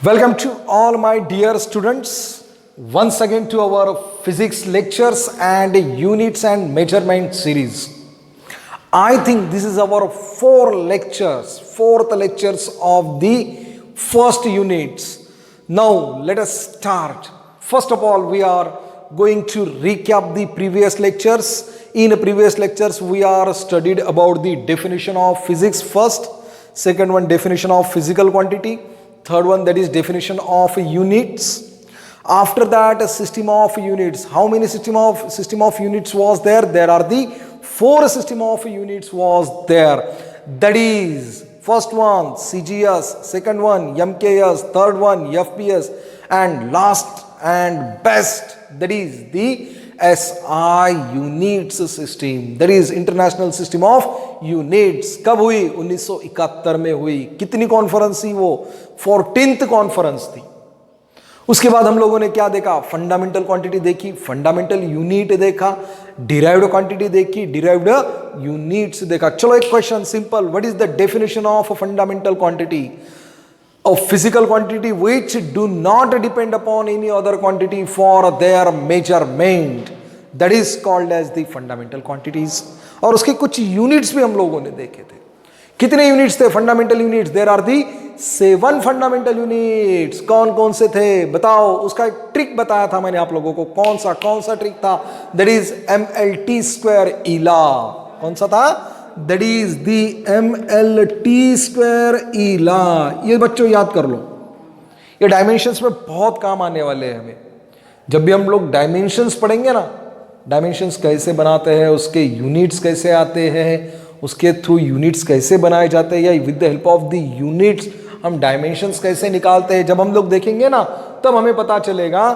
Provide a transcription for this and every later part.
Welcome to all my dear students once again to our physics lectures and units and measurement series. I think this is our fourth lectures of the first units. Now let us start. First of all, we are going to recap the previous lectures. In previous lectures, we are studied about the definition of physics first, second one definition of physical quantity, third one that is definition of units. After that, a system of units. How many system of units was there? There are the four system of units was there. That is first one CGS, second one MKS, third one FPS, and last and best that is the SI units system, that is international system of units. कब हुई? 1971 में हुई. कितनी conference थी वो? 14th conference थी. उसके बाद हम लोगों ने क्या देखा? फंडामेंटल क्वांटिटी देखी, फंडामेंटल यूनिट देखा, डिराइव्ड क्वांटिटी देखी, डिराइव्ड यूनिट्स देखा. चलो एक question simple. What is the definition of fundamental quantity? Of physical quantity which do not depend upon any other quantity for their measurement, that is called as the fundamental quantities. और उसके कुछ units भी हम लोगों ने देखे थे. कितने यूनिट्स थे? Fundamental units. There are the 7 fundamental units. कौन कौन से थे बताओ? उसका एक ट्रिक बताया था मैंने आप लोगों को. कौन सा ट्रिक था? दैट इज MLT स्क्वायर ईला. कौन सा था? That is the MLT square ईला. ये बच्चों याद कर लो, ये डायमेंशंस में बहुत काम आने वाले हैं हमें. जब भी हम लोग डायमेंशंस पढ़ेंगे ना, डायमेंशंस कैसे बनाते हैं, उसके यूनिट्स कैसे आते हैं, उसके थ्रू यूनिट्स कैसे बनाए जाते हैं, या with the help of the units हम डायमेंशंस कैसे निकालते हैं, जब हम लोग देखेंगे ना तब हमें पता चलेगा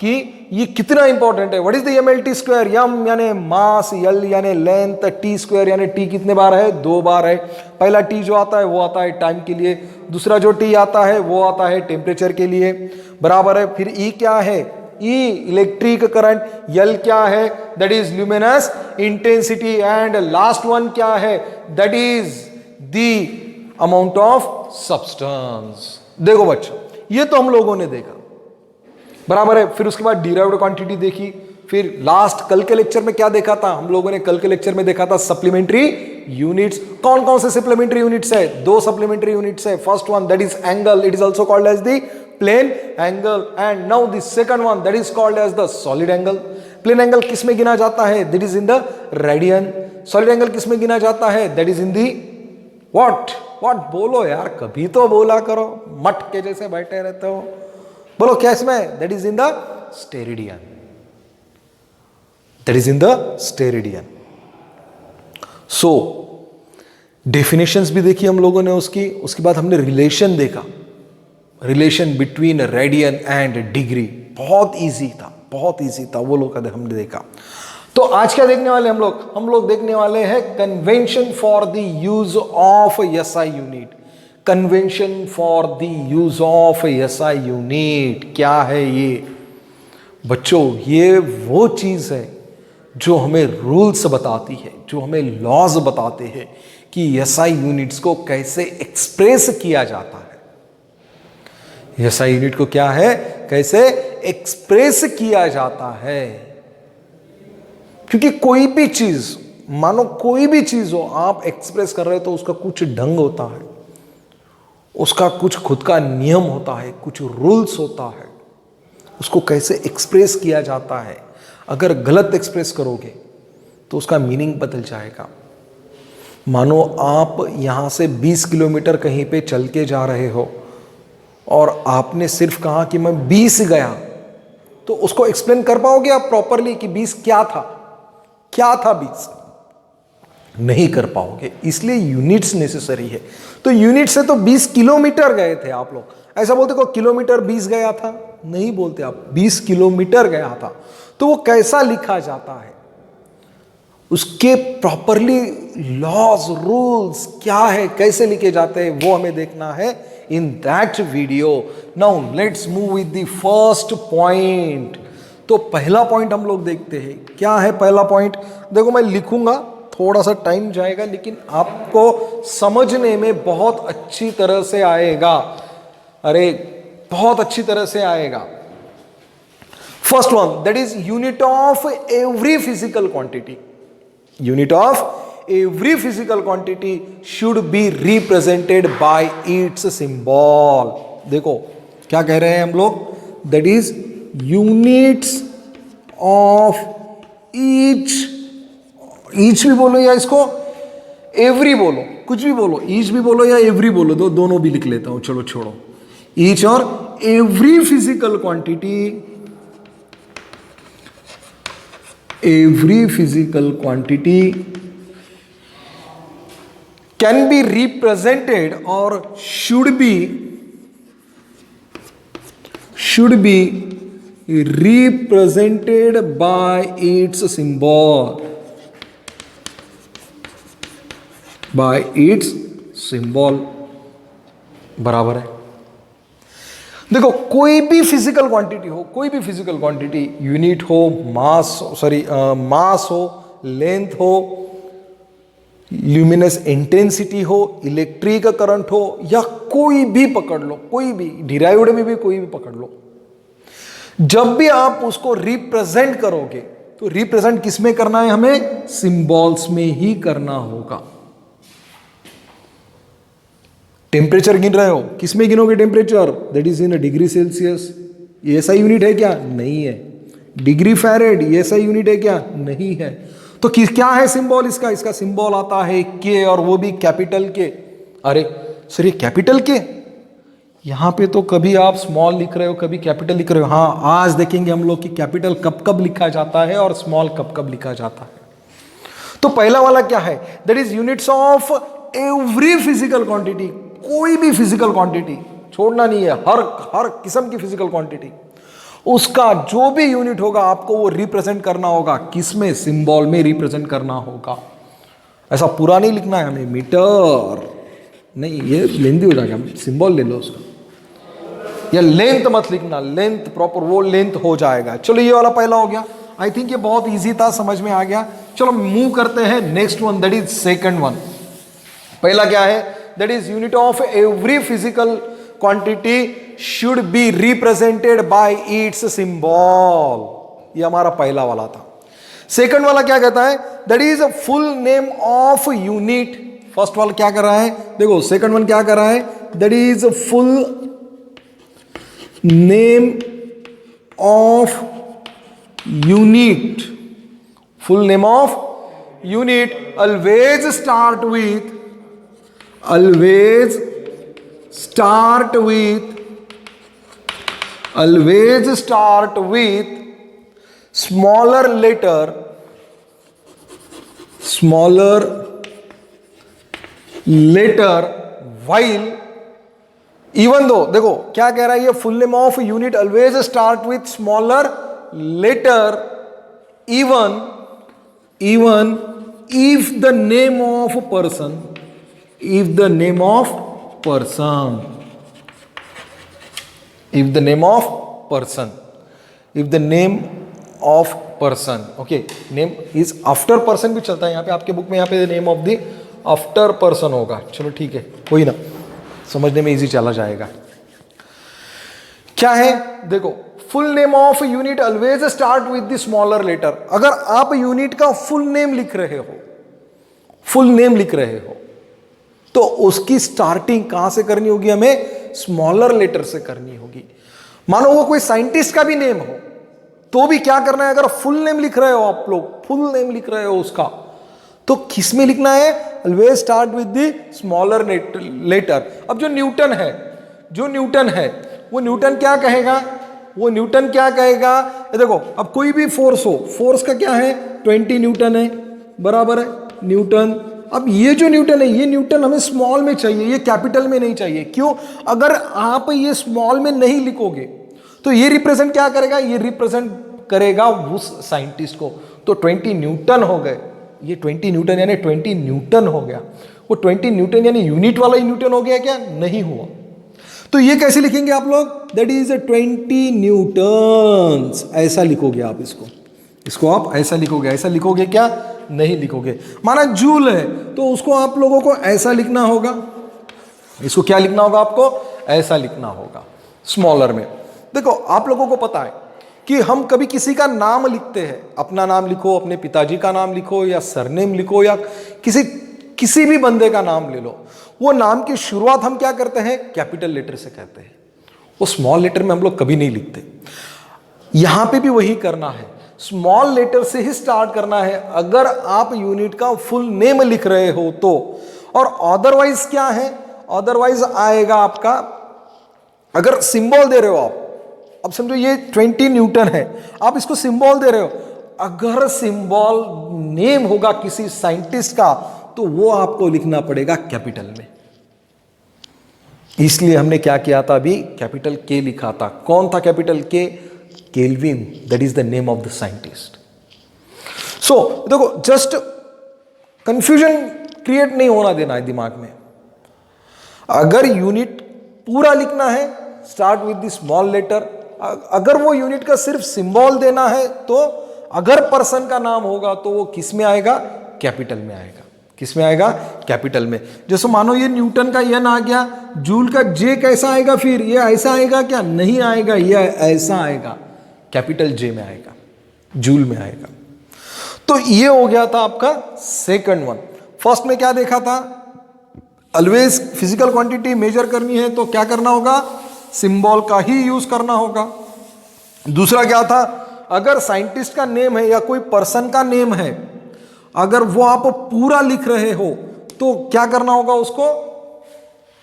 कि ये कितना इंपॉर्टेंट है. What is the MLT square? M यानी मास, यल यानी लेंथ, टी स्क्वायर यानी टी कितने बार है? 2 बार है. पहला टी जो आता है वो आता है टाइम के लिए, दूसरा जो टी आता है वो आता है टेम्परेचर के लिए, बराबर है. फिर ई क्या है? ई इलेक्ट्रिक करंट. यल क्या है? That is luminous intensity. And last one क्या है? That is the amount of substance. देखो बच्चों, ये तो हम लोगों ने देखा, बराबर है. फिर उसके बाद डिराइव्ड क्वांटिटी देखी. फिर लास्ट कल के लेक्चर में क्या देखा था हम लोगों ने? कल के लेक्चर में देखा था सप्लीमेंट्री यूनिट्स. कौन कौन से सप्लीमेंट्री यूनिट्स है? 2 सप्लीमेंट्री यूनिट्स है. First one that is angle, it is also called as the plane angle. And now the second one that is called as the solid angle. Plane angle किस में गिना जाता है? That is in the radian. Solid angle किस में गिना जाता है? That is in the what बोलो यार, कभी तो बोला करो, मटके जैसे बैठे रहते हो. बोलो क्या इसमें? That is in the steradian. That is in the steradian. So definitions भी देखी हम लोगों ने उसकी. उसके बाद हमने रिलेशन देखा, relation between radian and degree. बहुत इजी था वो लोग का हमने देखा. तो आज क्या देखने वाले हम लोग देखने वाले हैं convention for the use of SI unit. Convention for the use of SI unit क्या है ये? बच्चों, ये वो चीज है जो हमें रूल्स बताती है, जो हमें लॉज बताते हैं कि SI यूनिट्स को कैसे एक्सप्रेस किया जाता है. SI यूनिट को क्या है, कैसे एक्सप्रेस किया जाता है. क्योंकि कोई भी चीज, मानो कोई भी चीज हो, आप एक्सप्रेस कर रहे हो तो उसका कुछ ढंग होता है, उसका कुछ खुद का नियम होता है, कुछ रूल्स होता है. उसको कैसे एक्सप्रेस किया जाता है. अगर गलत एक्सप्रेस करोगे तो उसका मीनिंग बदल जाएगा. मानो आप यहां से 20 किलोमीटर कहीं पे चल के जा रहे हो और आपने सिर्फ कहा कि मैं 20 गया, तो उसको एक्सप्लेन कर पाओगे आप प्रॉपरली कि 20 क्या था? 20 नहीं कर पाओगे. इसलिए यूनिट्स नेसेसरी है. तो यूनिट से तो 20 किलोमीटर गए थे आप लोग. ऐसा बोलते को किलोमीटर 20 गया था? नहीं बोलते आप. 20 किलोमीटर गया था. तो वो कैसा लिखा जाता है, उसके प्रॉपरली लॉज रूल्स क्या है, कैसे लिखे जाते हैं, वो हमें देखना है in that video. Now let's move with the first point. तो पहला पॉइंट हम लोग देखते हैं. क्या है पहला पॉइंट? देखो मैं लिखूंगा, थोड़ा सा टाइम जाएगा, लेकिन आपको समझने में बहुत अच्छी तरह से आएगा. अरे बहुत अच्छी तरह से आएगा। First one, that is unit of every physical quantity. Unit of every physical quantity should be represented by it's symbol. देखो क्या कह रहे हैं हम लोग, that is units of each भी बोलो या इसको एवरी बोलो, कुछ भी बोलो, ईच भी बोलो या एवरी बोलो, दोनों भी लिख लेता हूं, चलो छोड़ो। ईच और every physical quantity, every physical quantity can be represented और should be represented by its symbol, by its symbol। बराबर है। देखो कोई भी फिजिकल क्वांटिटी हो, कोई भी फिजिकल क्वांटिटी, यूनिट हो, मास हो, लेंथ हो, ल्यूमिनस इंटेंसिटी हो, इलेक्ट्रिक करंट हो, या कोई भी पकड़ लो, कोई भी डिराइव्ड में भी कोई भी पकड़ लो, जब भी आप उसको रिप्रेजेंट करोगे तो रिप्रेजेंट किस में करना है, हमें सिंबल्स में ही करना होगा। टेम्परेचर गिन रहे हो, किस में गिनोगे temperature, that is in degree Celsius. ये ऐसा यूनिट है क्या, नहीं है। डिग्री फैरेड, ये ऐसा यूनिट है क्या, नहीं है। तो क्या है सिंबल इसका, इसका सिंबल आता है के, और वो भी कैपिटल के। अरे सर ये कैपिटल के, यहां पे तो कभी आप स्मॉल लिख रहे हो, कभी कैपिटल लिख रहे हो। हाँ, आज देखेंगे हम लोग कि कैपिटल कब कब लिखा जाता है और स्मॉल कब कब लिखा जाता है। तो पहला वाला क्या है, that is units of every physical quantity. कोई भी फिजिकल क्वांटिटी छोड़ना नहीं है, हर किस्म की फिजिकल क्वांटिटी, उसका जो भी यूनिट होगा आपको वो रिप्रेजेंट करना होगा, किसमें, सिंबल में रिप्रेजेंट करना होगा। ऐसा पूरा नहीं लिखना है हमें, मीटर नहीं, ये लेंदी हो जाएगा, सिंबल ले लो उसका। या लेंथ मत लिखना, लेंथ प्रॉपर वो लेंथ हो जाएगा। चलो ये वाला पहला हो गया। आई थिंक ये बहुत इजी था, समझ में आ गया। चलो मूव करते हैं next one, that is second one. पहला क्या है, that is unit of every physical quantity should be represented by it's symbol. ये हमारा पहला वाला था। सेकंड वाला क्या कहता है, that is full name of unit. First वाला क्या कर रहा है, देखो सेकंड वन क्या कर रहा है, that is full name of unit. Full name of unit always start with smaller letter while, even though, देखो क्या कह रहा है ये, full name of unit always start with smaller letter even if the name of person, if the name of person, okay, name is after person भी चलता है यहाँ पे, आपके बुक में यहाँ पे name of the after person होगा। चलो ठीक है, कोई ना, समझने में इजी चला जाएगा। क्या है, देखो full name of unit always start with the smaller letter. अगर आप यूनिट का फुल नेम लिख रहे हो तो उसकी स्टार्टिंग कहां से करनी होगी, हमें स्मॉलर लेटर से करनी होगी। मानो वो कोई साइंटिस्ट का भी नेम हो तो भी क्या करना है, अगर फुल नेम लिख रहे हो आप लोग, फुल नेम लिख रहे हो उसका, तो किस में लिखना है, always start with the smaller letter. अब जो न्यूटन है वो न्यूटन क्या कहेगा, देखो अब कोई भी फोर्स हो, फोर्स का क्या है, 20 न्यूटन है, बराबर है न्यूटन। अब ये जो न्यूटन है, ये न्यूटन हमें स्मॉल में चाहिए, ये कैपिटल में नहीं चाहिए। क्यों, अगर आप ये स्मॉल में नहीं लिखोगे तो ये रिप्रेजेंट क्या करेगा, ये रिप्रेजेंट करेगा उस साइंटिस्ट को। तो 20 न्यूटन हो गए, ये 20 न्यूटन यानी 20 न्यूटन हो गया। वो 20 न्यूटन यानी यूनिट वाला ही न्यूटन हो गया क्या, नहीं हुआ। तो ये कैसे लिखेंगे आप लोग, दैट इज 20 न्यूटन्स, ऐसा लिखोगे आप इसको आप ऐसा लिखोगे क्या, नहीं लिखोगे। माना जूल है तो उसको आप लोगों को ऐसा लिखना होगा, इसको क्या लिखना होगा आपको, ऐसा लिखना होगा। स्मॉलर में। देखो आप लोगों को पता है कि हम कभी किसी का नाम लिखते हैं, अपना नाम लिखो, अपने पिताजी का नाम लिखो, या सरनेम लिखो, या किसी भी बंदे का नाम ले लो, वो नाम की शुरुआत हम क्या करते हैं, कैपिटल लेटर से कहते हैं। वो स्मॉल लेटर में हम लोग कभी नहीं लिखते। यहां पे भी वही करना है, स्मॉल लेटर से ही स्टार्ट करना है अगर आप यूनिट का फुल नेम लिख रहे हो तो। और अदरवाइज क्या है, अदरवाइज आएगा आपका, अगर सिंबल दे रहे हो आप, अब समझो ये 20 न्यूटन है, आप इसको सिंबल दे रहे हो, अगर सिंबल नेम होगा किसी साइंटिस्ट का तो वो आपको लिखना पड़ेगा कैपिटल में। इसलिए हमने क्या किया था, अभी कैपिटल के लिखा था। कौन था कैपिटल के? Kelvin, that is the name of the scientist. So देखो, जस्ट कंफ्यूजन क्रिएट नहीं होना देना है दिमाग में। अगर यूनिट पूरा लिखना है, start with the small letter. अगर वो यूनिट का सिर्फ सिंबल देना है तो अगर पर्सन का नाम होगा तो वो किस में आएगा, कैपिटल में आएगा। किस में आएगा, कैपिटल में। जैसे मानो ये न्यूटन का एन आ गया, जूल का जे कैसा आएगा, फिर ये ऐसा आएगा क्या, नहीं आएगा, ये ऐसा आएगा, कैपिटल जे में आएगा, जूल में आएगा। तो ये हो गया था आपका सेकंड वन। फर्स्ट में क्या देखा था, ऑलवेज फिजिकल क्वांटिटी मेजर करनी है तो क्या करना होगा, सिंबल का ही यूज करना होगा। दूसरा क्या था, अगर साइंटिस्ट का नेम है या कोई पर्सन का नेम है, अगर वो आप पूरा लिख रहे हो तो क्या करना होगा, उसको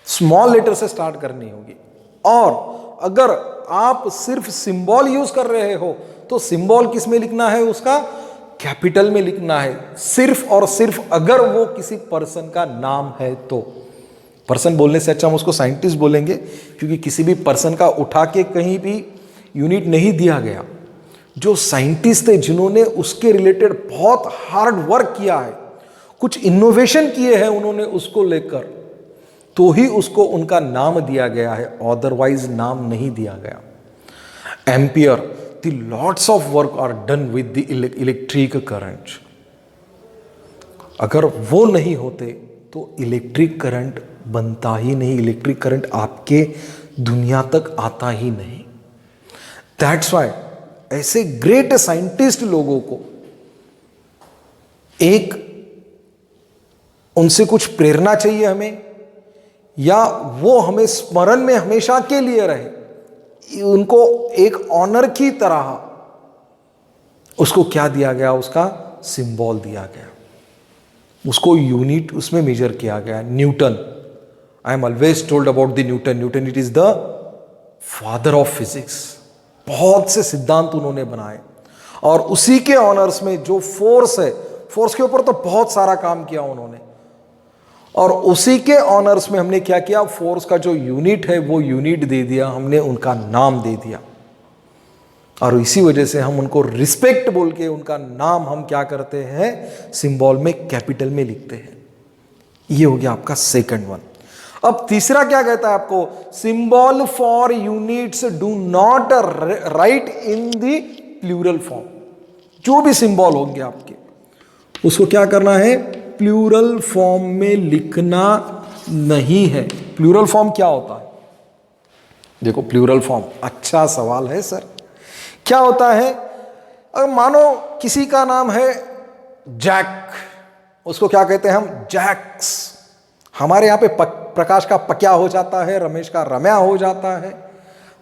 स्मॉल लेटर से स्टार्ट करनी होगी। और अगर आप सिर्फ सिंबल यूज कर रहे हो तो सिंबल किस में लिखना है, उसका कैपिटल में लिखना है। सिर्फ और सिर्फ अगर वो किसी पर्सन का नाम है तो। पर्सन बोलने से अच्छा हम उसको साइंटिस्ट बोलेंगे, क्योंकि किसी भी पर्सन का उठा के कहीं भी यूनिट नहीं दिया गया। जो साइंटिस्ट थे जिन्होंने उसके रिलेटेड बहुत हार्ड वर्क किया है, कुछ इनोवेशन किए हैं उन्होंने उसको लेकर, तो ही उसको उनका नाम दिया गया है, अदरवाइज नाम नहीं दिया गया। Ampere, the lots of work are done with the electric current. अगर वो नहीं होते तो इलेक्ट्रिक करंट बनता ही नहीं, इलेक्ट्रिक करंट आपके दुनिया तक आता ही नहीं। दैट्स वाई ऐसे ग्रेट साइंटिस्ट लोगों को एक उनसे कुछ प्रेरणा चाहिए हमें, या वो हमें स्मरण में हमेशा के लिए रहे। उनको एक ऑनर की तरह उसको क्या दिया गया, उसका सिंबल दिया गया, उसको यूनिट उसमें मेजर किया गया। Newton, I am always told about the Newton. Newton it is the father of physics. बहुत से सिद्धांत उन्होंने बनाए, और उसी के ऑनर्स में जो फोर्स है, फोर्स के ऊपर तो बहुत सारा काम किया उन्होंने, और उसी के ऑनर्स में हमने क्या किया, फोर्स का जो यूनिट है वो यूनिट दे दिया, हमने उनका नाम दे दिया। और इसी वजह से हम उनको रिस्पेक्ट बोल के उनका नाम हम क्या करते हैं, सिंबल में कैपिटल में लिखते हैं। ये हो गया आपका सेकंड वन। अब तीसरा क्या कहता है आपको, symbol for units do not write in the plural form. जो भी सिंबल होंगे आपके, उसको क्या करना है, प्लूरल फॉर्म में लिखना नहीं है। प्लूरल फॉर्म क्या होता है, देखो प्लूरल फॉर्म, अच्छा सवाल है सर, क्या होता है। अगर मानो किसी का नाम है जैक, उसको क्या कहते हैं हम, जैक्स। हमारे यहाँ पे प्रकाश का पक्या हो जाता है, रमेश का रम्या हो जाता है।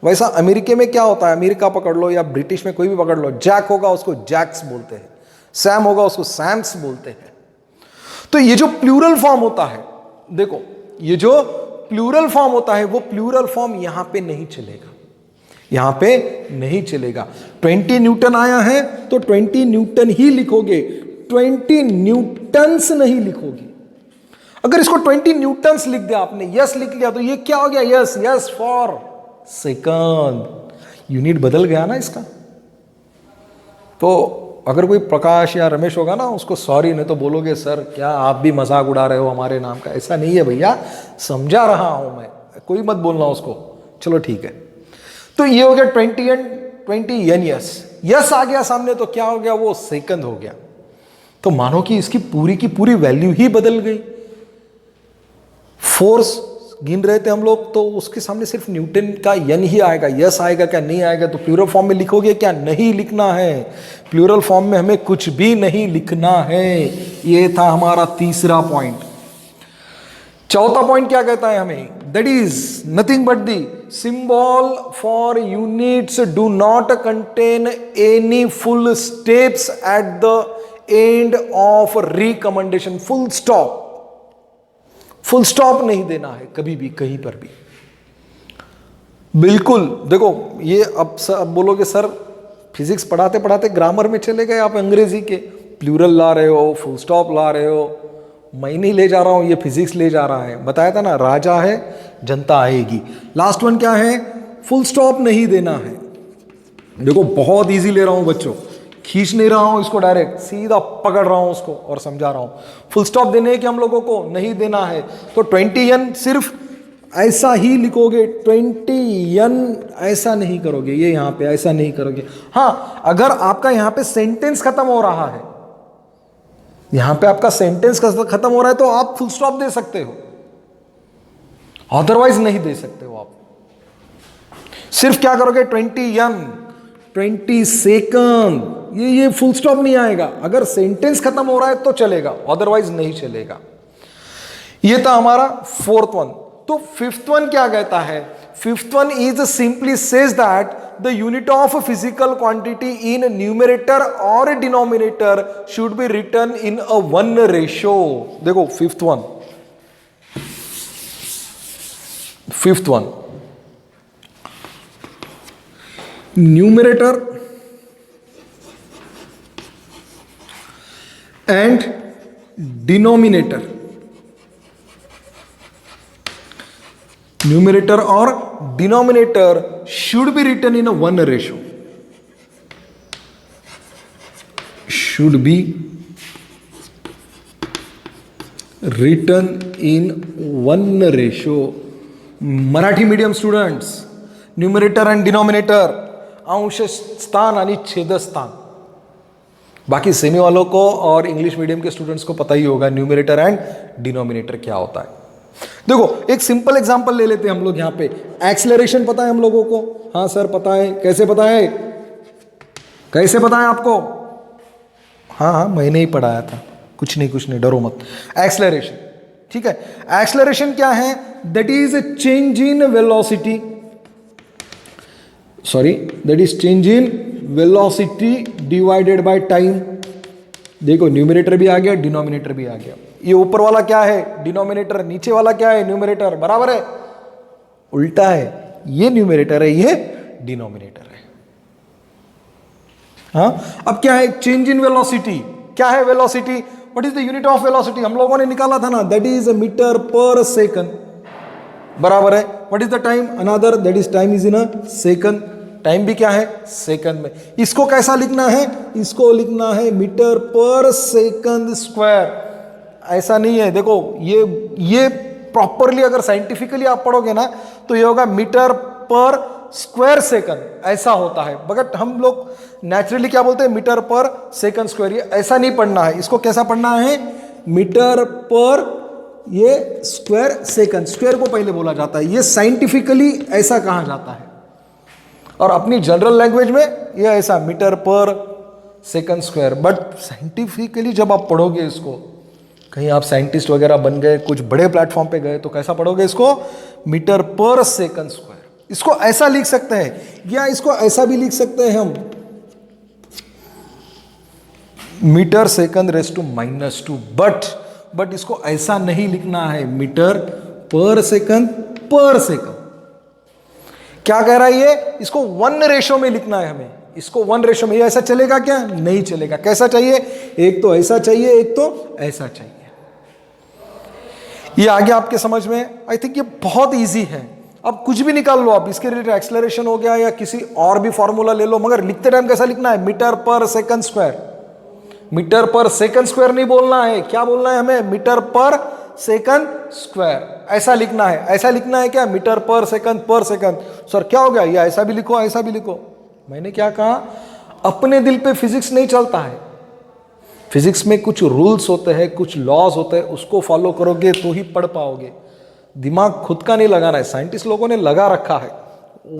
वैसा अमेरिका में क्या होता है, अमेरिका पकड़ लो या ब्रिटिश में कोई भी पकड़ लो, जैक होगा उसको जैक्स बोलते हैं, सैम होगा उसको सैम्स बोलते हैं। तो ये जो प्लूरल फॉर्म होता है, देखो ये जो प्लूरल फॉर्म होता है, वो प्लूरल फॉर्म यहां पे नहीं चलेगा, यहां पे नहीं चलेगा। 20 न्यूटन आया है तो 20 न्यूटन ही लिखोगे, 20 न्यूटन्स नहीं लिखोगे। अगर इसको 20 न्यूटन्स लिख दिया आपने, यस लिख लिया, तो ये क्या हो गया, yes, yes for second, unit बदल गया ना इसका। तो अगर कोई प्रकाश या रमेश होगा ना, उसको सॉरी, नहीं तो बोलोगे सर क्या आप भी मजाक उड़ा रहे हो हमारे नाम का। ऐसा नहीं है भैया, समझा रहा हूं मैं, कोई मत बोलना उसको, चलो ठीक है। तो ये हो गया 20 एंड 20 एन, यस, यस आ गया सामने, तो क्या हो गया, वो सेकंड हो गया। तो मानो कि इसकी पूरी की पूरी वैल्यू ही बदल गई। फोर्स गिन रहे थे हम लोग, तो उसके सामने सिर्फ न्यूटन का यन ही आएगा, यस आएगा क्या, नहीं आएगा, तो प्लूरल फॉर्म में लिखोगे क्या, नहीं लिखना है, प्लूरल फॉर्म में हमें कुछ भी नहीं लिखना है। ये था हमारा तीसरा पॉइंट। चौथा पॉइंट क्या कहता है हमें, that is nothing but the symbol for units do not contain any full steps at the end of recommendation. Full stop, full stop नहीं देना है कभी भी, कहीं पर भी, बिल्कुल। देखो ये अब बोलोगे सर फिजिक्स पढ़ाते पढ़ाते ग्रामर में चले गए आप, अंग्रेजी के प्लूरल ला रहे हो, फुल स्टॉप ला रहे हो। मैं नहीं ले जा रहा हूं, ये फिजिक्स ले जा रहा है। बताया था ना, राजा है जनता आएगी। लास्ट वन क्या है, फुल स्टॉप नहीं देना है। देखो बहुत इजी ले रहा हूं बच्चों, खींच नहीं रहा हूं इसको, डायरेक्ट सीधा पकड़ रहा हूं उसको और समझा रहा हूं। फुल स्टॉप देने के हम लोगों को नहीं देना है, तो 20n सिर्फ ऐसा ही लिखोगे, 20n ऐसा नहीं करोगे, ये यहां पे ऐसा नहीं करोगे। हां, अगर आपका यहां पे सेंटेंस खत्म हो रहा है, यहां पे आपका सेंटेंस खत्म हो रहा है, तो आप फुल स्टॉप दे सकते हो, अदरवाइज नहीं दे सकते हो आप। सिर्फ क्या करोगे, 20n 20 सेकंड, ये फुल स्टॉप नहीं आएगा। अगर सेंटेंस खत्म हो रहा है तो चलेगा, अदरवाइज नहीं चलेगा। ये था हमारा फोर्थ वन। तो फिफ्थ वन क्या कहता है, fifth one is simply says that the unit of physical quantity in numerator और denominator should be written in a 1 ratio. देखो fifth one, numerator and denominator, numerator or denominator should be written in a 1 ratio, should be written in 1 ratio। Marathi medium students, numerator and denominator, अंश स्थान आणि छेदस्थान। बाकी semi वालों को और English medium के students को पता ही होगा न्यूमरेटर एंड डिनोमिनेटर क्या होता है। देखो एक सिंपल एग्जांपल ले लेते हैं हम लोग यहाँ पे। एक्सेलरेशन पता है हम लोगों को? हाँ सर पता है। कैसे पता है? कैसे पता है आपको? हाँ मैंने ही पढ़ाया था। कुछ नहीं डरो मत। एक्सेलरेशन, ठीक है। एक्सेलरेशन क्या है? That is change in velocity, that is change in velocity divided by time. देखो न्यूमरेटर भी आ गया, डिनोमिनेटर भी आ गया। ये ऊपर वाला क्या है? डिनोमिनेटर। नीचे वाला क्या है? न्यूमरेटर। बराबर है? उल्टा है, ये न्यूमरेटर है, ये डिनोमिनेटर है। हाँ, अब क्या है? Change in velocity. क्या है velocity? What is the unit of velocity? हम लोगों ने निकाला था ना, दैट इज मीटर पर सेकंड। बराबर है? What is the time? Another, that is time is in a second. Time भी क्या है? सेकंड में। इसको कैसा लिखना है? इसको लिखना है मीटर पर सेकंड स्क्वायर। ऐसा नहीं है, देखो ये प्रॉपरली अगर साइंटिफिकली आप पढ़ोगे ना तो ये होगा मीटर पर स्क्वायर सेकंड, ऐसा होता है। बट हम लोग नेचुरली क्या बोलते हैं? मीटर पर सेकंड स्क्वायर। ये ऐसा नहीं पढ़ना है, इसको कैसा पढ़ना है? मीटर पर ये स्क्वायर सेकंड। स्क्वायर को पहले बोला जाता है, ये साइंटिफिकली ऐसा कहा जाता है। और अपनी जनरल लैंग्वेज में ये ऐसा मीटर पर सेकंड स्क्वायर। बट साइंटिफिकली जब आप पढ़ोगे इसको, कहीं आप साइंटिस्ट वगैरह बन गए, कुछ बड़े प्लेटफॉर्म पे गए, तो कैसा पढ़ोगे इसको? मीटर पर सेकंड स्क्वायर। इसको ऐसा लिख सकते हैं, या इसको ऐसा भी लिख सकते हैं हम, metre second raise to -2। But इसको ऐसा नहीं लिखना है, मीटर पर सेकंड पर सेकंड। क्या कह रहा है ये? इसको 1 रेशो में लिखना है हमें। इसको 1 रेशो में। ये ऐसा चलेगा क्या? नहीं चलेगा। कैसा चाहिए? एक तो ऐसा चाहिए, एक तो ऐसा चाहिए। ये आगे आपके समझ में? आई थिंक ये बहुत इजी है। अब कुछ भी निकाल लो आप, इसके रिलेटेड एक्सेलरेशन हो गया या किसी और भी फॉर्मूला ले लो, मगर लिखते टाइम कैसा लिखना है? मीटर पर सेकंड स्क्वायर। मीटर पर सेकंड स्क्वायर नहीं बोलना है, क्या बोलना है हमें? मीटर पर सेकंड स्क्वायर। ऐसा लिखना है। ऐसा लिखना है क्या? मीटर पर सेकंड पर सेकंड। सर क्या हो गया? ये ऐसा भी लिखो, ऐसा भी लिखो। मैंने क्या कहा? अपने दिल पे फिजिक्स नहीं चलता है। फिजिक्स में कुछ रूल्स होते हैं, कुछ लॉज होते हैं, उसको फॉलो करोगे तो ही पढ़ पाओगे। दिमाग खुद का नहीं लगाना है, साइंटिस्ट लोगों ने लगा रखा है,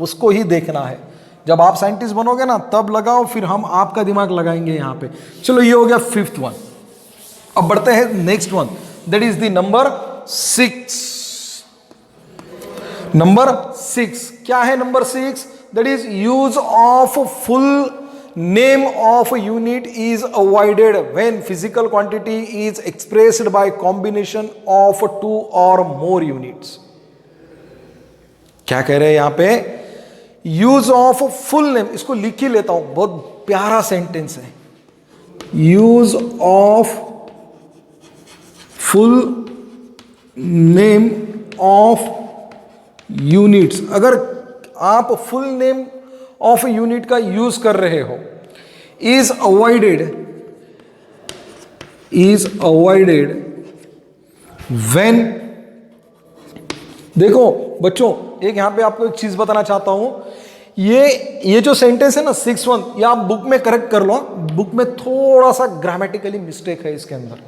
उसको ही देखना है। जब आप साइंटिस्ट बनोगे ना तब लगाओ, फिर हम आपका दिमाग लगाएंगे यहाँ पे। चलो ये हो गया फिफ्थ वन। अब बढ़ते हैं next one, that is the number 6। Number 6 क्या है? Number 6 that is use of full name of unit is avoided when physical quantity is expressed by combination of 2 और मोर यूनिट्स। क्या कह रहे हैं यहां पे? यूज ऑफ फुल नेम, इसको लिख ही लेता हूं, बहुत प्यारा सेंटेंस है। Use of full name of units. अगर आप फुल नेम ऑफ यूनिट का यूज कर रहे हो, इज अवॉइडेड व्हेन, देखो बच्चों एक यहां पे आपको एक चीज बताना चाहता हूं, ये जो सेंटेंस है ना 6-1, ये आप बुक में करेक्ट कर लो। बुक में थोड़ा सा ग्रामेटिकली मिस्टेक है इसके अंदर।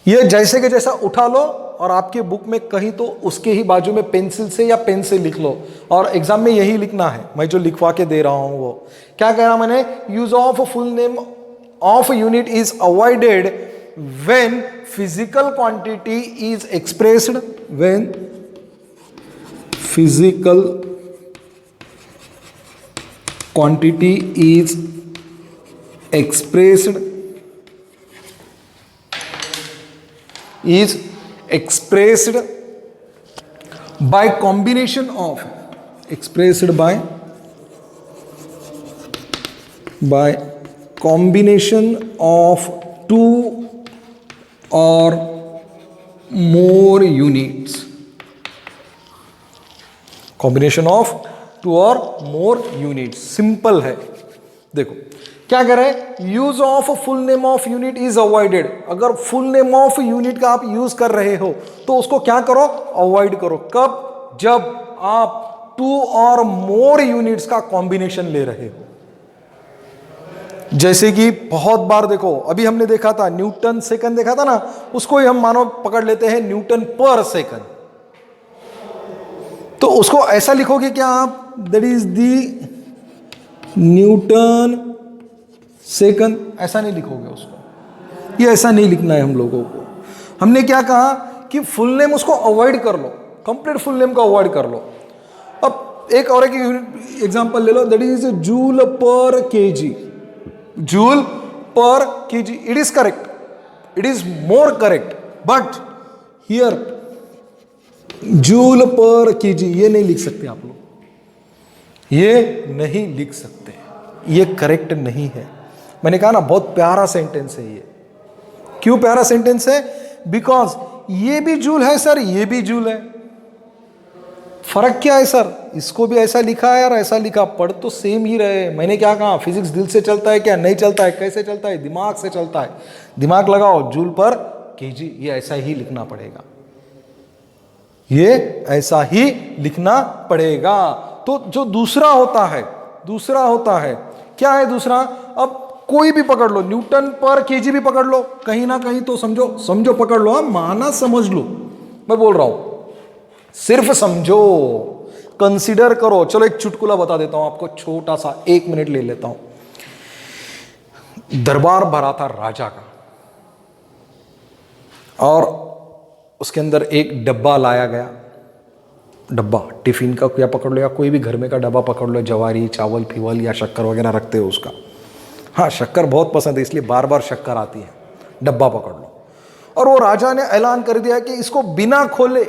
ये जैसे के जैसा उठा लो और आपके बुक में कहीं तो उसके ही बाजू में पेंसिल से या पेन से लिख लो, और एग्जाम में यही लिखना है। मैं जो लिखवा के दे रहा हूं वो क्या कह रहा मैंने? Use of full name of unit is avoided when physical quantity is expressed, when physical quantity is expressed by combination of two or more units। Combination of 2 और मोर यूनिट, सिंपल है। देखो क्या कह रहे हैं? Use of full name of unit is avoided. अगर full name of unit का आप यूज कर रहे हो तो उसको क्या करो? अवॉइड करो। कब? जब आप 2 और मोर यूनिट्स का कॉम्बिनेशन ले रहे हो। जैसे कि बहुत बार देखो, अभी हमने देखा था न्यूटन सेकंड देखा था ना, उसको ही हम मानो पकड़ लेते हैं न्यूटन पर सेकंड। तो उसको ऐसा लिखोगे क्या आप? That is the Newton second, ऐसा नहीं लिखोगे उसको। ये ऐसा नहीं लिखना है हम लोगों को। हमने क्या कहा कि फुल नेम उसको अवॉइड कर लो, कंप्लीट फुल नेम को अवॉइड कर लो। अब एक और एक एग्जांपल ले लो, that is joule per KG. Joule per KG, it is correct, it is more correct, but here joule per KG ये नहीं लिख सकते आप लोग, ये नहीं लिख सकते, ये करेक्ट नहीं है। मैंने कहा ना बहुत प्यारा सेंटेंस है ये। क्यों प्यारा सेंटेंस है? बिकॉज ये भी जूल है सर, ये भी जूल है। फर्क क्या है सर? इसको भी ऐसा लिखा है और ऐसा लिखा, पढ़ तो सेम ही रहे। मैंने क्या कहा? फिजिक्स दिल से चलता है क्या? नहीं चलता है। कैसे चलता है? दिमाग से चलता है। दिमाग लगाओ, जूल पर केजी, ये ऐसा ही लिखना पड़ेगा, ये ऐसा ही लिखना पड़ेगा। तो जो दूसरा होता है क्या है दूसरा? अब कोई भी पकड़ लो, न्यूटन पर केजी भी पकड़ लो, कहीं ना कहीं तो समझो पकड़ लो, माना समझ लो, मैं बोल रहा हूं सिर्फ समझो, कंसीडर करो। चलो एक चुटकुला बता देता हूं आपको, छोटा सा, 1 मिनट ले लेता हूं। दरबार भरा था राजा का, और उसके अंदर एक डब्बा लाया गया। डब्बा टिफिन का क्या पकड़ लो, या कोई भी घर में का डब्बा पकड़ लो, जवारी चावल फिवल या शक्कर वगैरह रखते हो उसका। हाँ, शक्कर बहुत पसंद है इसलिए बार बार शक्कर आती है। डब्बा पकड़ लो, और वो राजा ने ऐलान कर दिया कि इसको बिना खोले,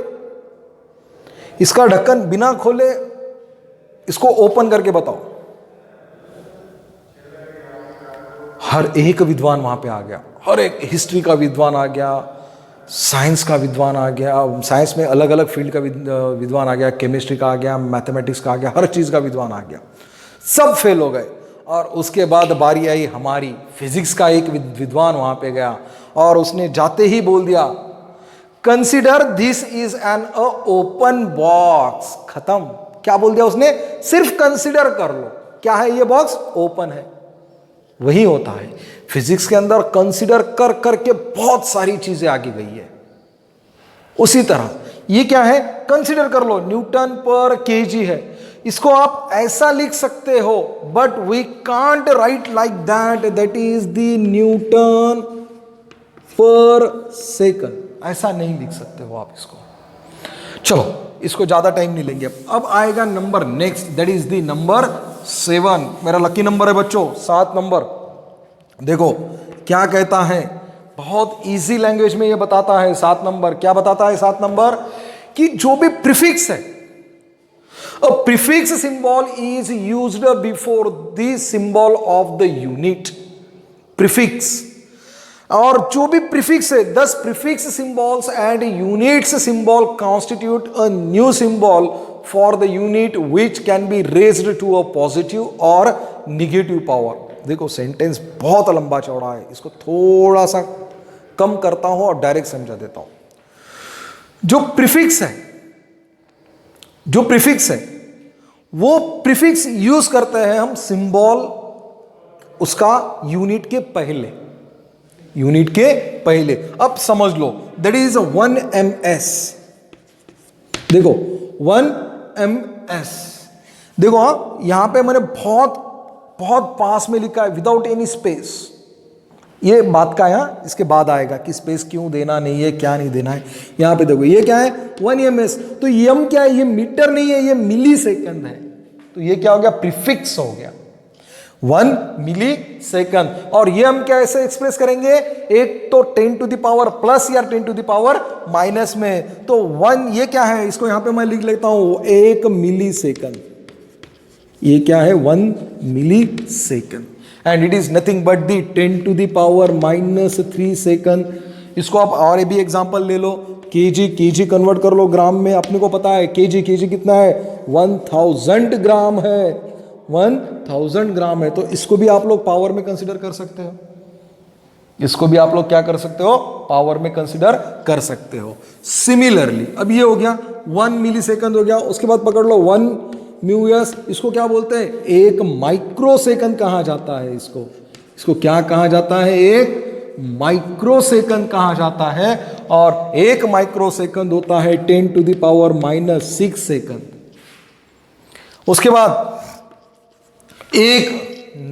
इसका ढक्कन बिना खोले इसको ओपन करके बताओ। हर एक विद्वान वहां पे आ गया, हर एक हिस्ट्री का विद्वान आ गया, साइंस का विद्वान आ गया, साइंस में अलग अलग फील्ड का विद्वान आ गया, केमिस्ट्री का आ गया, मैथमेटिक्स का आ गया, हर चीज का विद्वान आ गया। सब फेल हो गए। और उसके बाद बारी आई हमारी, फिजिक्स का एक विद्वान वहां पे गया, और उसने जाते ही बोल दिया, consider this is an open box. खत्म। क्या बोल दिया उसने? सिर्फ कंसिडर कर लो, क्या है ये बॉक्स? ओपन है। वही होता है फिजिक्स के अंदर, कंसिडर कर करके बहुत सारी चीजें आगे गई है। उसी तरह ये क्या है, कंसिडर कर लो, न्यूटन पर केजी है, इसको आप ऐसा लिख सकते हो, but we can't write like that, that is the newton per second, ऐसा नहीं लिख सकते हो आप इसको। चलो इसको ज्यादा टाइम नहीं लेंगे। अब आएगा number next, that is the number 7, मेरा लकी नंबर है बच्चों, 7 नंबर। देखो क्या कहता है, बहुत इजी लैंग्वेज में ये बताता है 7 नंबर। क्या बताता है 7 नंबर, कि जो भी प्रीफिक्स है, a prefix symbol is used before the symbol of the unit. Prefix, और जो भी प्रीफिक्स है, 10 prefix symbols and units symbol constitute a new symbol for the unit which can be raised to a positive और negative power. देखो sentence बहुत लंबा चौड़ा है, इसको थोड़ा सा कम करता हूं और डायरेक्ट समझा देता हूं। जो प्रीफिक्स है, जो प्रीफिक्स है, वो प्रीफिक्स यूज करते हैं हम सिंबल उसका यूनिट के पहले, यूनिट के पहले। अब समझ लो, दैट इज 1 ms। देखो 1 ms, देखो हाँ, यहां पे मैंने बहुत बहुत पास में लिखा है विदाउट एनी स्पेस। ये बात का यहां इसके बाद आएगा कि स्पेस क्यों देना नहीं है, क्या नहीं देना है। यहां पे देखो ये क्या है, 1 ms, तो m क्या है, ये मीटर नहीं है, ये मिली सेकंड है। तो ये क्या हो गया, प्रीफिक्स हो गया 1 मिली सेकंड। और ये हम कैसे एक्सप्रेस करेंगे, एक तो 10 टू द पावर प्लस या 10 टू द पावर माइनस में। तो 1 ये क्या है, इसको यहां पे मैं लिख लेता हूं 1 मिली सेकंड। ये क्या है, 1 milli second, and it is nothing but the 10 to the power -3 second. इसको आप और भी एग्जांपल ले लो, केजी कन्वर्ट कर लो ग्राम में। अपने को पता है केजी कितना है, 1000 ग्राम है, 1000 ग्राम है। तो इसको भी आप लोग पावर में कंसिडर कर सकते हो, इसको भी आप लोग क्या कर सकते हो, पावर में कंसिडर कर सकते हो। सिमिलरली अब ये हो गया 1 मिली सेकंड हो गया। उसके बाद पकड़ लो 1 म्यूएस, इसको क्या बोलते हैं, 1 माइक्रो सेकंड कहा जाता है। इसको क्या कहा जाता है, 1 माइक्रो सेकंड कहा जाता है। और 1 माइक्रो सेकंड होता है 10 टू द पावर -6 सेकंड। उसके बाद 1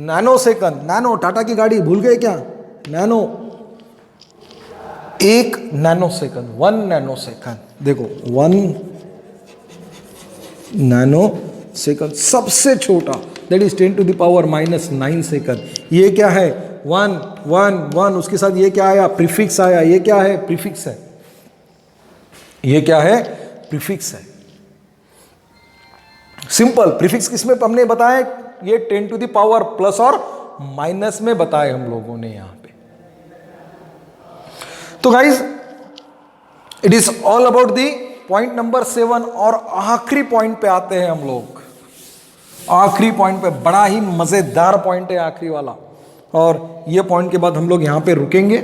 नैनो सेकंड, नैनो टाटा की गाड़ी भूल गए क्या, nano, 1 nanosecond, 1 nanosecond. देखो 1 नैनो सेकंड सबसे छोटा, that is 10 to the power -9 second. ये क्या है, 1 1 1, उसके साथ ये क्या आया, प्रीफिक्स आया। ये क्या है, प्रीफिक्स है। ये क्या है, प्रीफिक्स है। सिंपल प्रीफिक्स किसमें हमने बताया, ये 10 टू द पावर प्लस और माइनस में बताए हम लोगों ने यहां पे। तो guys it is all about the point number 7। और आखिरी पॉइंट पे आते हैं हम लोग, आखिरी पॉइंट पे, बड़ा ही मजेदार पॉइंट है आखिरी वाला। और ये पॉइंट के बाद हम लोग यहां पे रुकेंगे।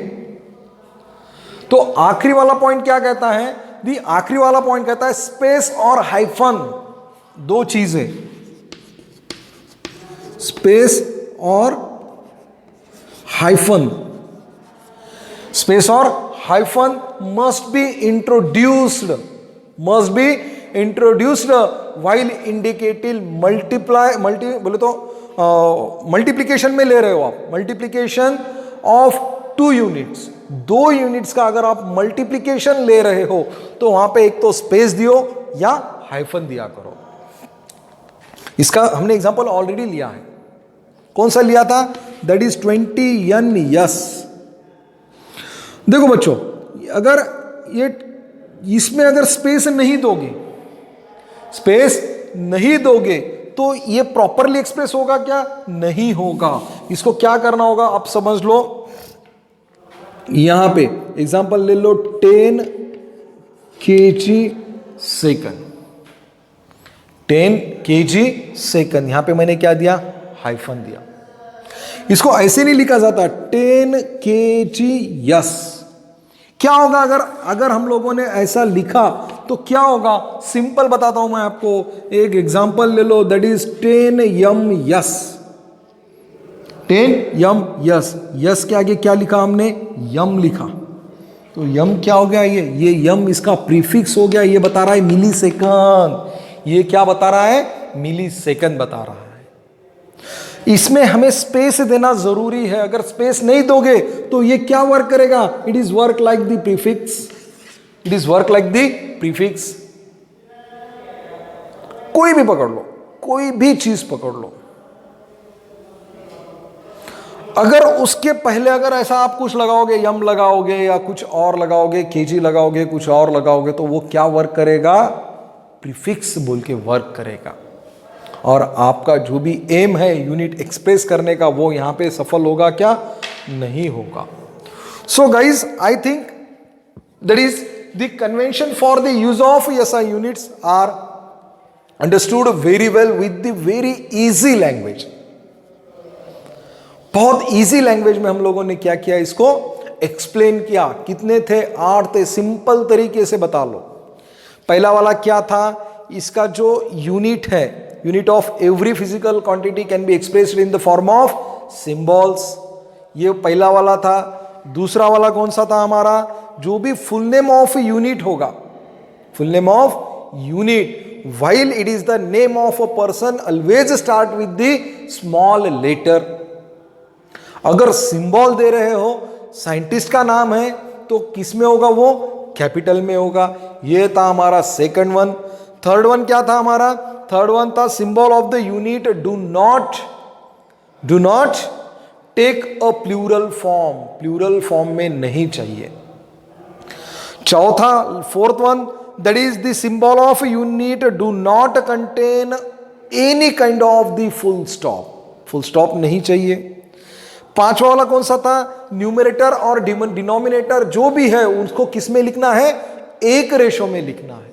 तो आखिरी वाला पॉइंट क्या कहता है, दी आखिरी वाला पॉइंट कहता है स्पेस और हाइफन, दो चीजें, स्पेस और हाइफन, स्पेस और hyphen must be introduced while indicating बोले तो मल्टीप्लीकेशन में ले रहे हो आप, मल्टीप्लीकेशन ऑफ 2 यूनिट्स, 2 यूनिट्स का अगर आप मल्टीप्लीकेशन ले रहे हो तो वहां पे एक तो स्पेस दियो या हाइफन दिया करो। इसका हमने एग्जांपल ऑलरेडी लिया है, कौन सा लिया था, दैट इज 20 N-S। देखो बच्चों, अगर ये इसमें अगर स्पेस नहीं दोगे, स्पेस नहीं दोगे तो ये प्रॉपरली एक्सप्रेस होगा क्या, नहीं होगा। इसको क्या करना होगा, आप समझ लो, यहां पे एग्जांपल ले लो 10 kg सेकंड, 10 kg सेकंड, यहां पे मैंने क्या दिया, हाइफन दिया। इसको ऐसे नहीं लिखा जाता 10 kg यस। क्या होगा अगर हम लोगों ने ऐसा लिखा तो क्या होगा, सिंपल बताता हूं मैं आपको, एक एग्जांपल ले लो, that is 10 M-S, 10 M-S। Yes के आगे क्या लिखा हमने, यम लिखा। तो यम क्या हो गया, ये यम इसका प्रीफिक्स हो गया, ये बता रहा है मिली सेकंड। ये क्या बता रहा है, मिली सेकंड बता रहा है। इसमें हमें स्पेस देना जरूरी है, अगर स्पेस नहीं दोगे तो ये क्या वर्क करेगा, it is work like the prefix, it is work like the prefix. कोई भी पकड़ लो, कोई भी चीज पकड़ लो, अगर उसके पहले अगर ऐसा आप कुछ लगाओगे, यम लगाओगे या कुछ और लगाओगे, केजी लगाओगे, कुछ और लगाओगे, तो वो क्या वर्क करेगा, प्रीफिक्स बोल के वर्क करेगा। और आपका जो भी एम है यूनिट एक्सप्रेस करने का, वो यहां पे सफल होगा क्या, नहीं होगा। So guys, I think that is the convention for the use of SI units are understood very well with the very easy language. बहुत इजी लैंग्वेज में हम लोगों ने क्या किया, इसको एक्सप्लेन किया। कितने थे, 8 थे। सिंपल तरीके से बता लो। पहला वाला क्या था, इसका जो यूनिट है, unit of every physical quantity can be expressed in the form of symbols, ये पहला वाला था। दूसरा वाला कौन सा था हमारा, जो भी फुल नेम ऑफ यूनिट होगा, full name of unit, while it is the name of a person, always start with the small letter। अगर सिंबल दे रहे हो, साइंटिस्ट का नाम है, तो किस में होगा, वो कैपिटल में होगा। ये था हमारा सेकंड वन। थर्ड वन क्या था हमारा, थर्ड वन था symbol of the unit do not take a plural form, plural form में नहीं चाहिए। चौथा, fourth one, that is the symbol of unit do not contain any kind of the full stop, full stop नहीं चाहिए। पांचवा वाला कौन सा था, न्यूमरेटर और डिनोमिनेटर जो भी है उसको किस में लिखना है, एक रेशो में लिखना है।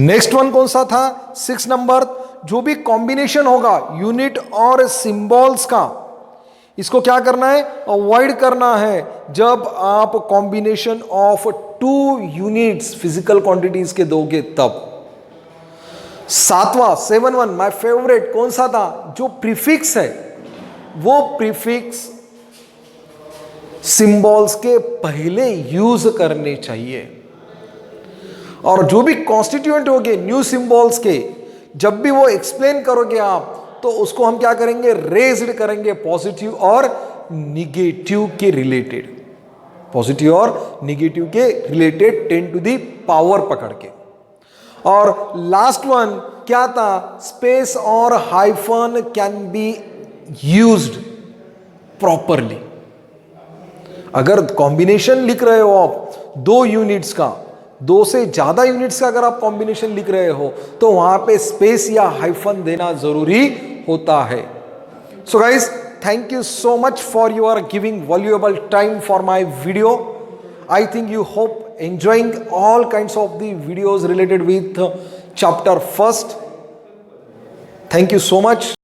नेक्स्ट वन कौन सा था, 6 नंबर, जो भी कॉम्बिनेशन होगा यूनिट और सिंबल्स का, इसको क्या करना है, अवॉइड करना है। जब आप combination of 2 units physical quantities के दोगे तब। सातवां, 7-1, माय फेवरेट कौन सा था, जो प्रीफिक्स है वो प्रीफिक्स सिंबल्स के पहले यूज करने चाहिए। और जो भी कॉन्स्टिट्यूएंट होंगे न्यू सिंबल्स के, जब भी वो एक्सप्लेन करोगे आप, तो उसको हम क्या करेंगे, रेज्ड करेंगे पॉजिटिव और निगेटिव के रिलेटेड, पॉजिटिव और निगेटिव के रिलेटेड 10 टू दी पावर पकड़ के। और लास्ट वन क्या था, स्पेस और hyphen can be used properly. अगर कॉम्बिनेशन लिख रहे हो आप 2 यूनिट्स का, 2 से ज्यादा यूनिट्स का अगर आप कॉम्बिनेशन लिख रहे हो, तो वहां पे स्पेस या हाइफन देना जरूरी होता है। So guys, thank you so much for your giving valuable time for my video. I think you hope enjoying all kinds of the videos related with chapter 1st. Thank you so much.